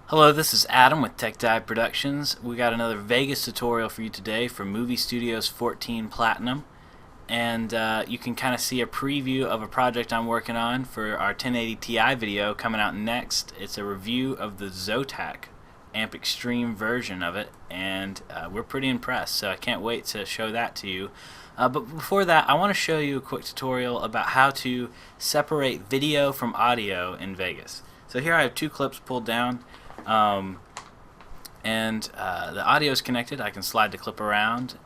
Hello, this is Adam with Tech Dive Productions. We got another Vegas tutorial for you today for Movie Studios 14 Platinum. And you can kind of see a preview of a project I'm working on for our 1080 Ti video coming out next. It's a review of the Zotac Amp Extreme version of it, and we're pretty impressed, so I can't wait to show that to you. But before that, I want to show you a quick tutorial about how to separate video from audio in Vegas. So here I have two clips pulled down. The audio is connected. I can slide the clip around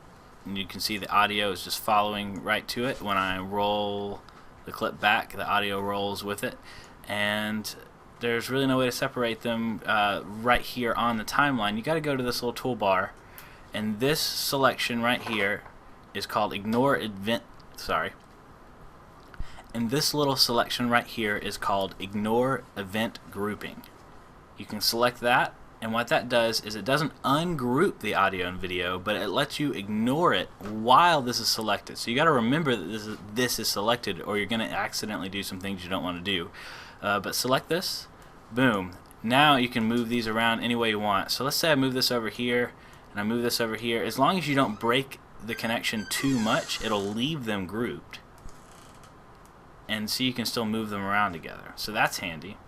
and you can see the audio is just following right to it. When I roll the clip back, the audio rolls with it, and there's really no way to separate them right here on the timeline. You got to go to this little toolbar, and this selection right here is called Ignore Event. And this little selection right here is called Ignore Event Grouping. You can select that, and what that does is it doesn't ungroup the audio and video, but it lets you ignore it while this is selected. So you got to remember that this is selected, or you're going to accidentally do some things you don't want to do. But select this, boom. Now you can move these around any way you want. So let's say I move this over here, and I move this over here. As long as you don't break the connection too much, it'll leave them grouped. And so you can still move them around together. So that's handy.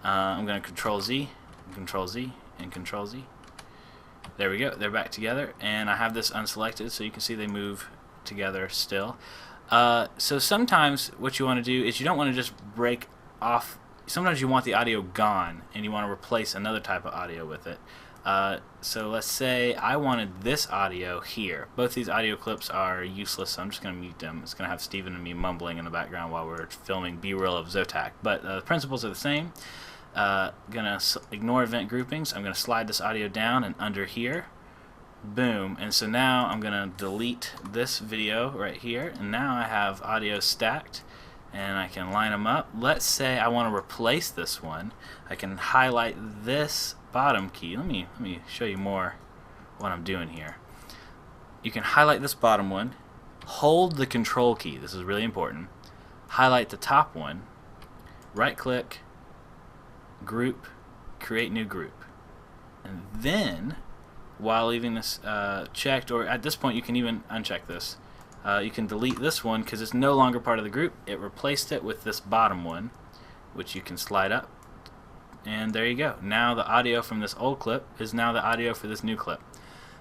I'm going to Control Z, Control Z, and Control Z. There we go. They're back together, and I have this unselected, so you can see they move together still. So sometimes what you want to do is you don't want to just break off. Sometimes you want the audio gone, and you want to replace another type of audio with it. So let's say I wanted this audio here. Both these audio clips are useless, so I'm just going to mute them. It's going to have Steven and me mumbling in the background while we're filming B-roll of Zotac. But the principles are the same. Gonna ignore event groupings. I'm gonna slide this audio down and under here, boom. And so now I'm gonna delete this video right here, and now I have audio stacked, and I can line them up. Let's say I want to replace this one. I can highlight this bottom key. Let me show you more what I'm doing here. You can highlight this bottom one, hold the control key. This is really important. Highlight the top one, right click, group, create new group, and then while leaving this checked, or at this point you can even uncheck this, you can delete this one because it's no longer part of the group. It replaced it with this bottom one, which you can slide up, and there you go. Now the audio from this old clip is now the audio for this new clip.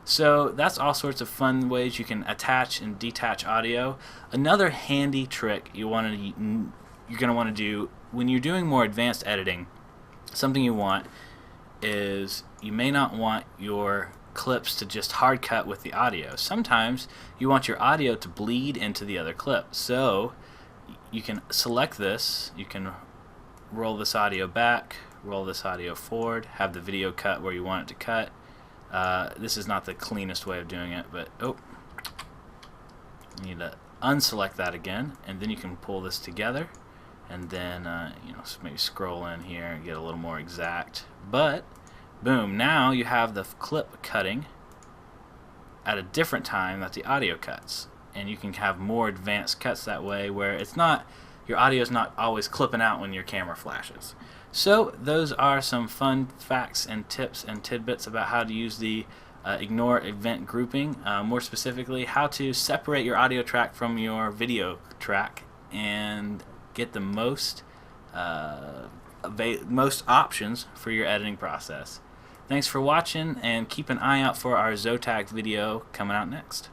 So that's all sorts of fun ways you can attach and detach audio. Another handy trick you're going to want to do when you're doing more advanced editing, something you want is you may not want your clips to just hard cut with the audio. Sometimes you want your audio to bleed into the other clip. So you can select this, you can roll this audio back, roll this audio forward, have the video cut where you want it to cut. This is not the cleanest way of doing it, but you need to unselect that again, and then you can pull this together. And then maybe scroll in here and get a little more exact. But boom, now you have the clip cutting at a different time that the audio cuts, and you can have more advanced cuts that way, where it's not, your audio is not always clipping out when your camera flashes. So those are some fun facts and tips and tidbits about how to use the Ignore Event Grouping. More specifically, how to separate your audio track from your video track and get the most options for your editing process. Thanks for watching, and keep an eye out for our Zotac video coming out next.